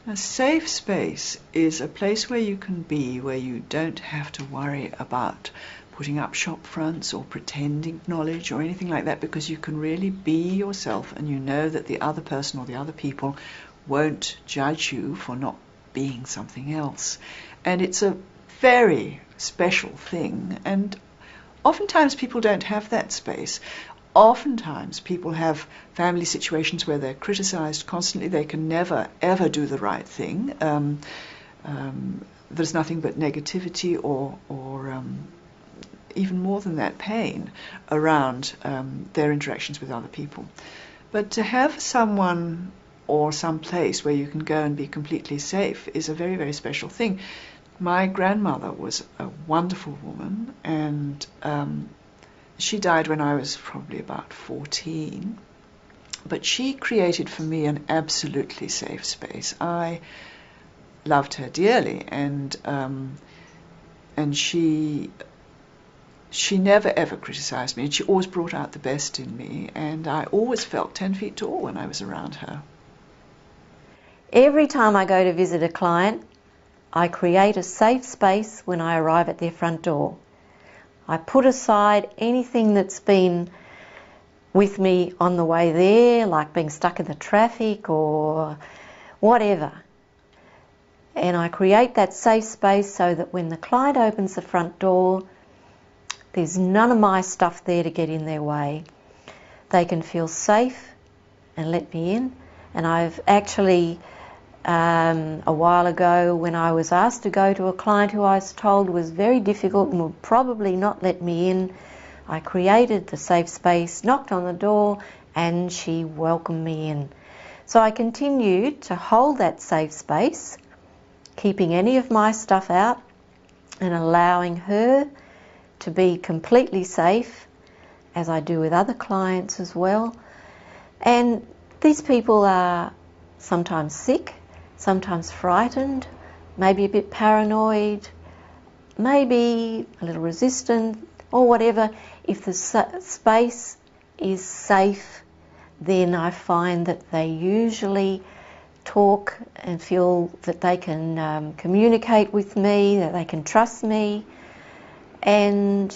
A safe space is a place where you can be, where you don't have to worry about putting up shop fronts or pretending knowledge or anything like that, because you can really be yourself and you know that the other person or the other people won't judge you for not being something else. And it's a very special thing, and oftentimes people don't have that space. Oftentimes people have family situations where they're criticized constantly. They can never ever do the right thing. There's nothing but negativity or even more than that, pain around their interactions with other people. But to have someone or some place where you can go and be completely safe is a very, very special thing. My grandmother was a wonderful woman, and she died when I was probably about 14, but she created for me an absolutely safe space. I loved her dearly, and she never ever criticized me, and she always brought out the best in me, and I always felt 10 feet tall when I was around her. Every time I go to visit a client, I create a safe space when I arrive at their front door. I put aside anything that's been with me on the way there, like being stuck in the traffic or whatever. And I create that safe space so that when the client opens the front door, there's none of my stuff there to get in their way. They can feel safe and let me in. And I've actually, a while ago, when I was asked to go to a client who I was told was very difficult and would probably not let me in, I created the safe space, knocked on the door, and she welcomed me in. So I continued to hold that safe space, keeping any of my stuff out and allowing her to be completely safe, as I do with other clients as well. And these people are sometimes sick, sometimes frightened, maybe a bit paranoid, maybe a little resistant or whatever. If the space is safe, then I find that they usually talk and feel that they can communicate with me, that they can trust me, and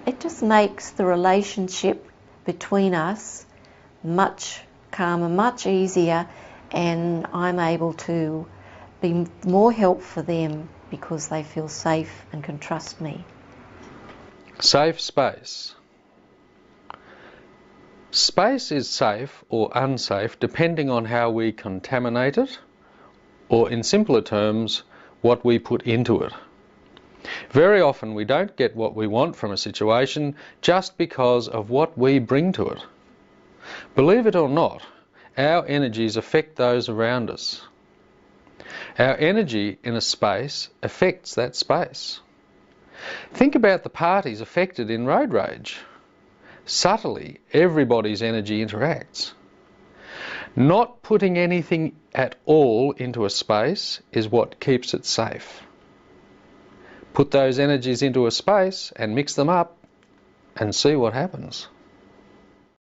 it just makes the relationship between us much calmer, much easier, and I'm able to be more help for them because they feel safe and can trust me. Safe space. Space is safe or unsafe depending on how we contaminate it, or in simpler terms, what we put into it. Very often we don't get what we want from a situation just because of what we bring to it. Believe it or not, our energies affect those around us. Our energy in a space affects that space. Think about the parties affected in road rage. Subtly, everybody's energy interacts. Not putting anything at all into a space is what keeps it safe. Put those energies into a space and mix them up and see what happens.